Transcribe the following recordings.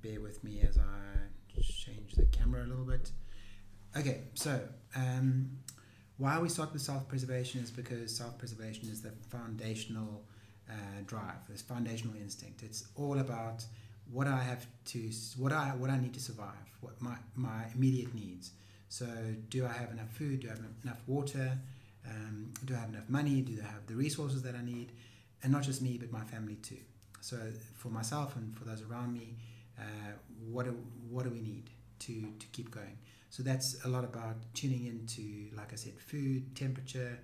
bear with me as I change the camera a little bit. Okay, so why we start with self-preservation is because self-preservation is the foundational drive, this foundational instinct. It's all about what I need to survive, what my immediate needs. So do I have enough food? Do I have enough water? Do I have enough money? Do I have the resources that I need? And not just me, but my family too. So for myself and for those around me, what do we need to keep going? So that's a lot about tuning into, like I said, food, temperature,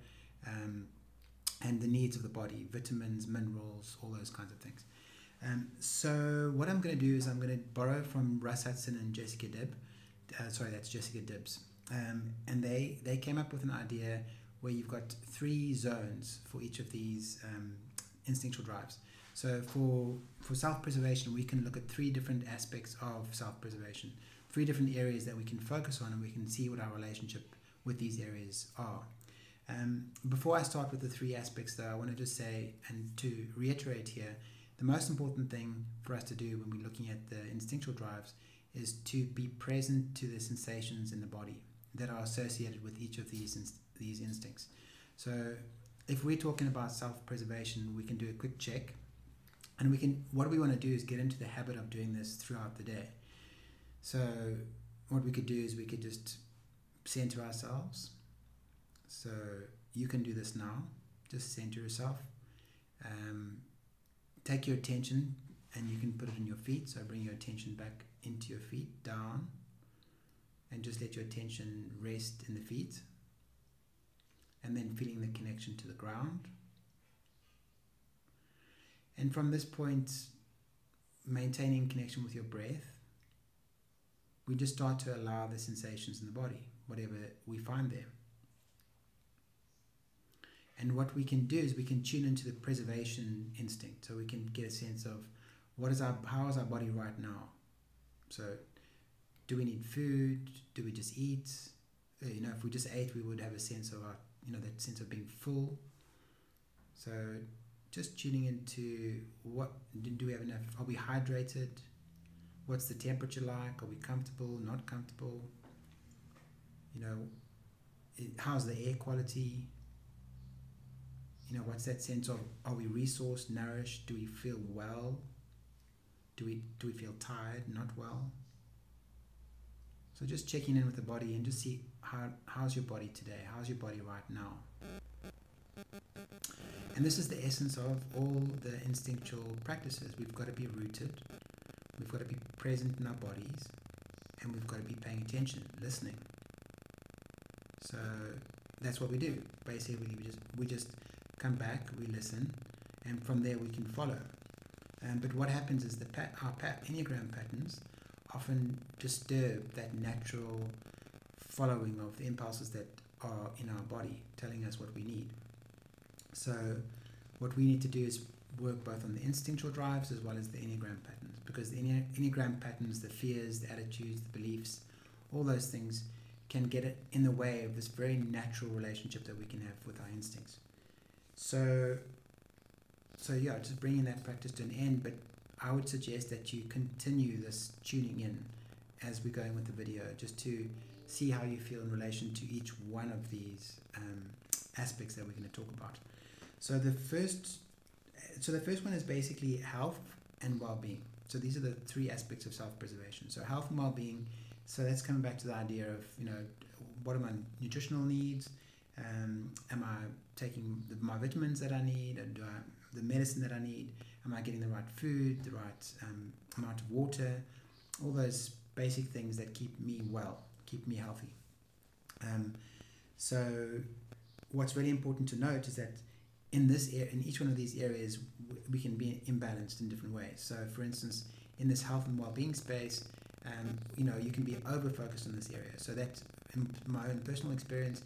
and the needs of the body, vitamins, minerals, all those kinds of things. So what I'm going to do is I'm going to borrow from Russ Hudson and Jessica Dibb. That's Jessica Dibbs. And they came up with an idea where you've got 3 zones for each of these instinctual drives. So for self-preservation, we can look at 3 different aspects of self-preservation, 3 different areas that we can focus on, and we can see what our relationship with these areas are. Before I start with the 3 aspects, though, I want to just say, and to reiterate here, the most important thing for us to do when we're looking at the instinctual drives is to be present to the sensations in the body that are associated with each of these instincts. So if we're talking about self-preservation, we can do a quick check, and what we want to do is get into the habit of doing this throughout the day. So what we could do is we could just center ourselves. So you can do this now. Just center yourself. Take your attention, and you can put it in your feet. So bring your attention back into your feet, down, and just let your attention rest in the feet. And then feeling the connection to the ground. And from this point, maintaining connection with your breath, we just start to allow the sensations in the body, whatever we find there. And what we can do is we can tune into the preservation instinct, so we can get a sense of how is our body right now. So do we need food? Do we just eat? If we just ate, we would have a sense of that sense of being full. So just tuning into do we have enough? Are we hydrated? What's the temperature like? Are we comfortable? Not comfortable? How's the air quality? What's that sense of, are we resourced, nourished? Do we feel well? Do we feel tired, not well? So just checking in with the body and just see how's your body today? How's your body right now? And this is the essence of all the instinctual practices. We've got to be rooted. We've got to be present in our bodies, and we've got to be paying attention, listening. So that's what we do. Basically, we just come back, we listen, and from there we can follow. But what happens is our Enneagram patterns often disturb that natural following of the impulses that are in our body, telling us what we need. So what we need to do is work both on the instinctual drives as well as the Enneagram patterns, because the Enneagram patterns, the fears, the attitudes, the beliefs, all those things can get in the way of this very natural relationship that we can have with our instincts. So yeah, just bringing that practice to an end, but I would suggest that you continue this tuning in as we're going with the video, just to see how you feel in relation to each one of these aspects that we're going to talk about. So the first one is basically health and well-being. So these are the 3 aspects of self-preservation. So health and well-being. So that's coming back to the idea of what are my nutritional needs? Am I taking my vitamins that I need, and do I have the medicine that I need? Am I getting the right food, the right amount of water? All those basic things that keep me well, keep me healthy. So what's really important to note is that in each one of these areas, we can be imbalanced in different ways. So for instance, in this health and well-being space, you can be over-focused on this area. So that, in my own personal experience,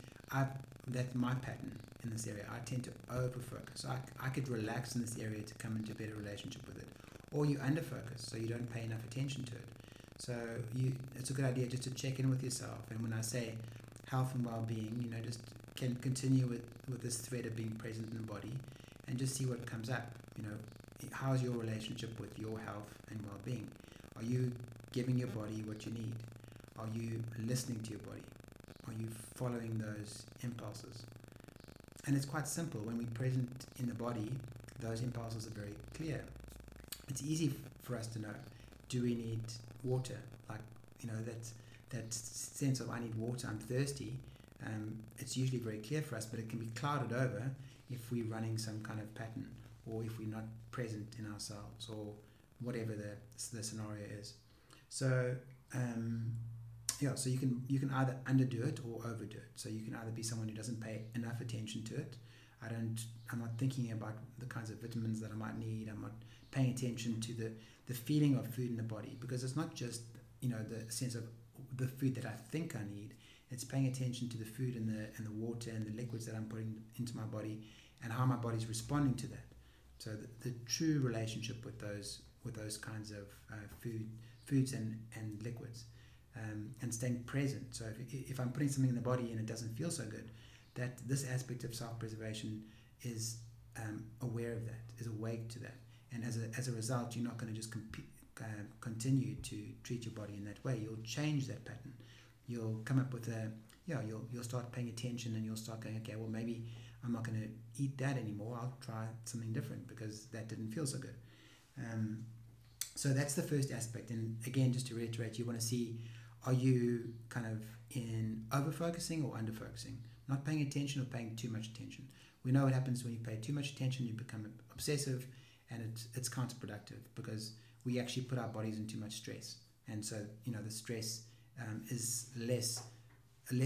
that's my pattern in this area. I tend to over-focus. So I could relax in this area to come into a better relationship with it. Or you under-focus, so you don't pay enough attention to it. So it's a good idea just to check in with yourself. And when I say health and well-being, just can continue with this thread of being present in the body, and just see what comes up. How's your relationship with your health and well-being? Are you giving your body what you need? Are you listening to your body? Are you following those impulses? And it's quite simple. When we're present in the body, those impulses are very clear. It's easy for us to know, do we need water? Like, that sense of I need water, I'm thirsty. It's usually very clear for us, but it can be clouded over if we're running some kind of pattern, or if we're not present in ourselves, or whatever the scenario is. So so you can either underdo it or overdo it. So you can either be someone who doesn't pay enough attention to it. I'm not thinking about the kinds of vitamins that I might need. I'm not paying attention to the feeling of food in the body, because it's not just the sense of the food that I think I need. It's paying attention to the food and the water and the liquids that I'm putting into my body, and how my body's responding to that. So the true relationship with those kinds of foods and liquids, and staying present. So if I'm putting something in the body and it doesn't feel so good, that this aspect of self-preservation is aware of that, is awake to that, and as a result, you're not going to just continue to treat your body in that way. You'll change that pattern. You'll come up with you'll start paying attention, and you'll start going, okay, well, maybe I'm not going to eat that anymore. I'll try something different because that didn't feel so good. So that's the first aspect. And again, just to reiterate, you want to see, are you kind of in over-focusing or under-focusing? Not paying attention or paying too much attention. We know what happens when you pay too much attention. You become obsessive, and it's counterproductive, because we actually put our bodies in too much stress. And so, the stress is less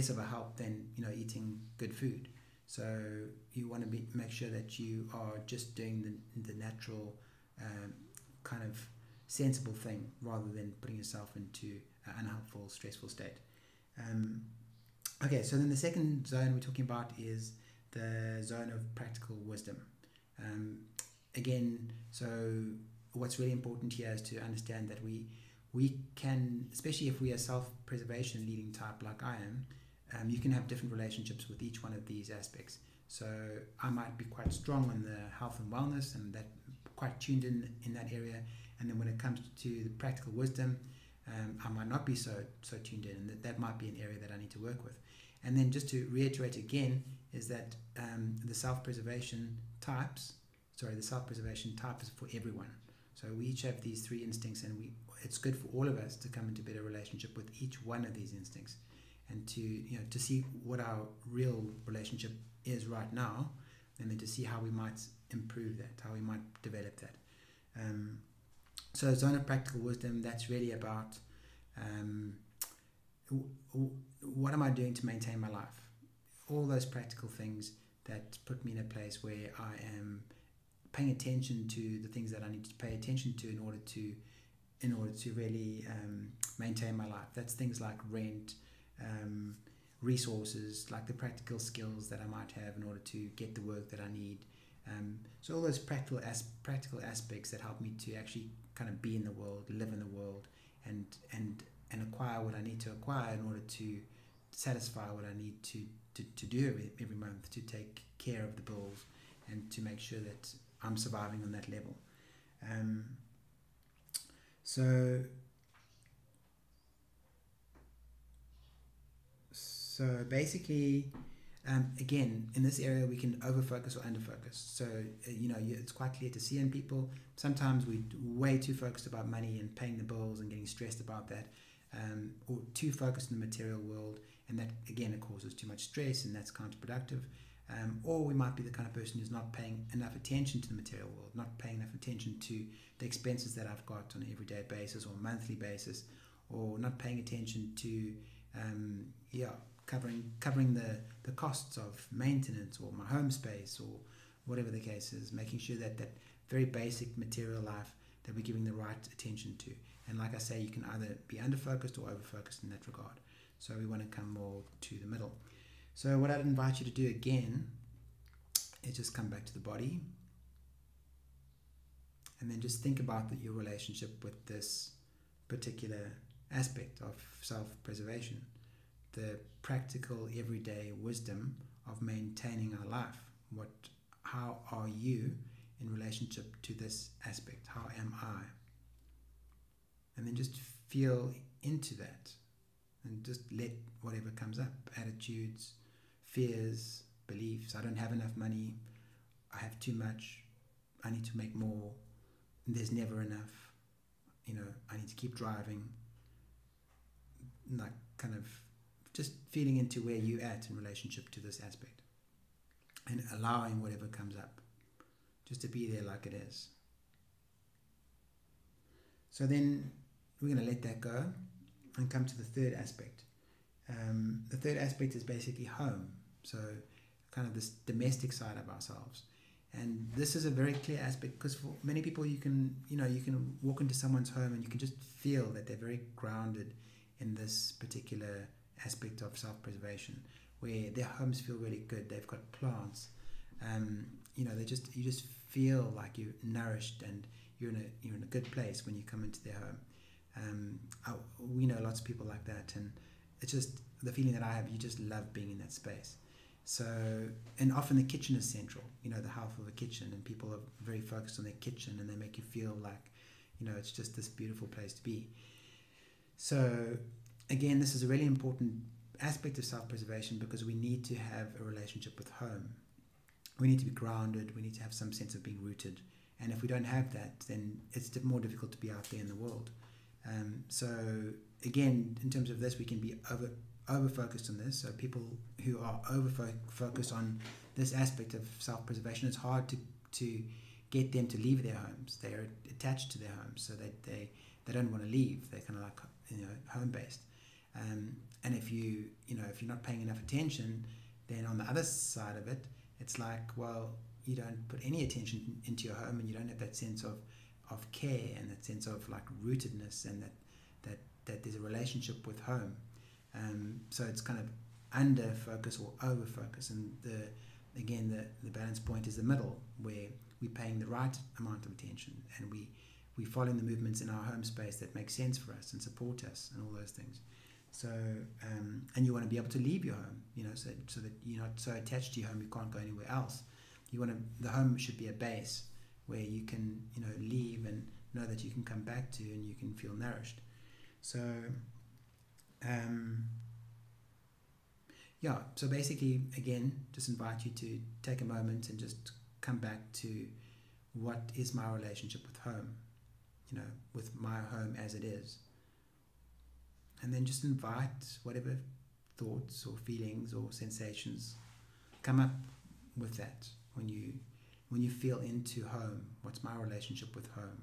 of a help than, eating good food. So you want to make sure that you are just doing the natural kind of sensible thing, rather than putting yourself into an unhelpful, stressful state. Okay, so then the second zone we're talking about is the zone of practical wisdom. Again, so what's really important here is to understand that we can, especially if we are self-preservation leading type like I am, you can have different relationships with each one of these aspects. So I might be quite strong on the health and wellness, and that quite tuned in that area. And then when it comes to the practical wisdom, I might not be so tuned in, and that might be an area that I need to work with. And then just to reiterate again, is that the self-preservation type is for everyone. So we each have these three instincts, and it's good for all of us to come into better relationship with each one of these instincts, and to see what our real relationship is right now, and then to see how we might improve that, how we might develop that. So zone of practical wisdom, that's really about what am I doing to maintain my life? All those practical things that put me in a place where I am paying attention to the things that I need to pay attention to in order to really maintain my life. That's things like rent, resources, like the practical skills that I might have in order to get the work that I need. So all those practical aspects that help me to actually kind of be in the world, live in the world, and acquire what I need to acquire in order to satisfy what I need to do every month, to take care of the bills, and to make sure that I'm surviving on that level. So basically, again, in this area we can over-focus or under-focus. So, it's quite clear to see in people. Sometimes we're way too focused about money and paying the bills and getting stressed about that, or too focused in the material world, and that, again, it causes too much stress, and that's counterproductive. Or we might be the kind of person who's not paying enough attention to the material world, not paying enough attention to the expenses that I've got on an everyday basis or monthly basis, or not paying attention to covering the costs of maintenance or my home space, or whatever the case is, making sure that very basic material life, that we're giving the right attention to. And like I say, you can either be under-focused or over-focused in that regard. So we want to come more to the middle. So what I'd invite you to do again is just come back to the body, and then just think about your relationship with this particular aspect of self-preservation, the practical everyday wisdom of maintaining our life. How are you in relationship to this aspect? How am I? and then just feel into that, and just let whatever comes up, attitudes, fears, beliefs. I don't have enough money, I have too much, I need to make more, there's never enough, I need to keep driving, like kind of just feeling into where you're at in relationship to this aspect, and allowing whatever comes up just to be there like it is. So then we're going to let that go and come to the third aspect. The third aspect is basically home, so kind of this domestic side of ourselves. And this is a very clear aspect, because for many people you can walk into someone's home and you can just feel that they're very grounded in this particular aspect of self-preservation, where their homes feel really good, they've got plants, you just feel like you're nourished and you're in a good place when you come into their home. We know lots of people like that, and it's just the feeling that I have, you just love being in that space. So, and often the kitchen is central, the health of a kitchen, and people are very focused on their kitchen, and they make you feel like, it's just this beautiful place to be. So again, this is a really important aspect of self-preservation, because we need to have a relationship with home. We need to be grounded, we need to have some sense of being rooted. And if we don't have that, then it's more difficult to be out there in the world. So again, in terms of this, we can be over-focused on this. So people who are over-focused on this aspect of self-preservation, it's hard to get them to leave their homes. They're attached to their homes, so that they don't want to leave. They're kind of like home-based. And if if you're not paying enough attention, then on the other side of it, it's like, well, you don't put any attention into your home, and you don't have that sense of care and that sense of like rootedness, and that there's a relationship with home. So it's kind of under focus or over focus, and the balance point is the middle, where we're paying the right amount of attention, and we following the movements in our home space that make sense for us and support us and all those things. So and you want to be able to leave your home, so that you're not so attached to your home you can't go anywhere else. The home should be a base where you can leave and know that you can come back to, and you can feel nourished. So so basically, again, just invite you to take a moment and just come back to, what is my relationship with home, with my home as it is. And then just invite whatever thoughts or feelings or sensations come up with that. When you feel into home, what's my relationship with home?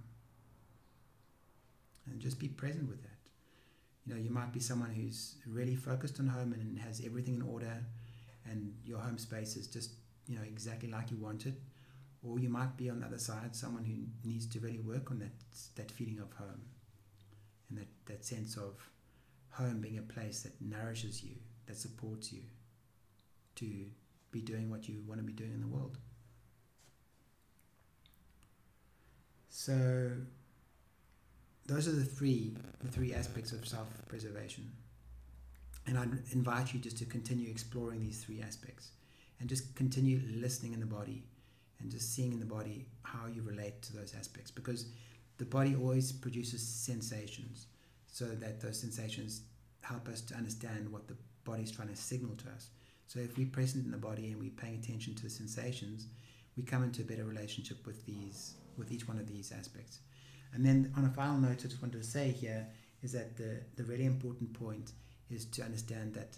And just be present with that. You might be someone who's really focused on home and has everything in order, and your home space is just exactly like you want it. Or you might be on the other side, someone who needs to really work on that feeling of home, and that sense of home being a place that nourishes you, that supports you to be doing what you want to be doing in the world. So those are the three aspects of self-preservation, and I'd invite you just to continue exploring these three aspects, and just continue listening in the body, and just seeing in the body how you relate to those aspects, because the body always produces sensations, so that those sensations help us to understand what the body's trying to signal to us. So if we're present in the body and we're paying attention to the sensations, we come into a better relationship with each one of these aspects. And then on a final note, I just wanted to say here is that the really important point is to understand that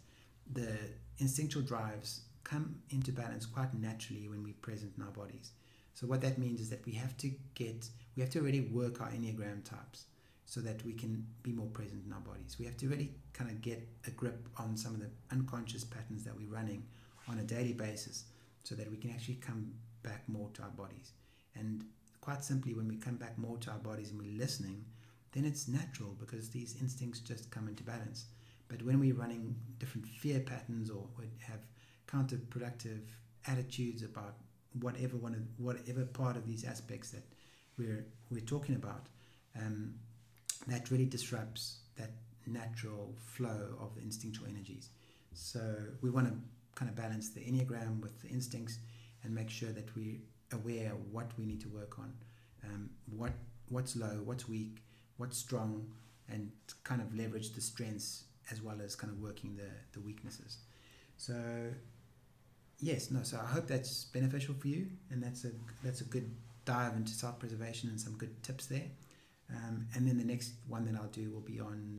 the instinctual drives come into balance quite naturally when we're present in our bodies. So what that means is that we have to really work our Enneagram types, so that we can be more present in our bodies. We have to really kind of get a grip on some of the unconscious patterns that we're running on a daily basis, so that we can actually come back more to our bodies. And quite simply, when we come back more to our bodies and we're listening, then it's natural, because these instincts just come into balance. But when we're running different fear patterns, or we have counterproductive attitudes about whatever part of these aspects that we're talking about, that really disrupts that natural flow of the instinctual energies. So we want to kind of balance the Enneagram with the instincts, and make sure that we're aware of what we need to work on, what's low, what's weak, what's strong, and kind of leverage the strengths as well as kind of working the weaknesses. So yes, no, so I hope that's beneficial for you, and that's a good dive into self-preservation and some good tips there. And then the next one that I'll do will be on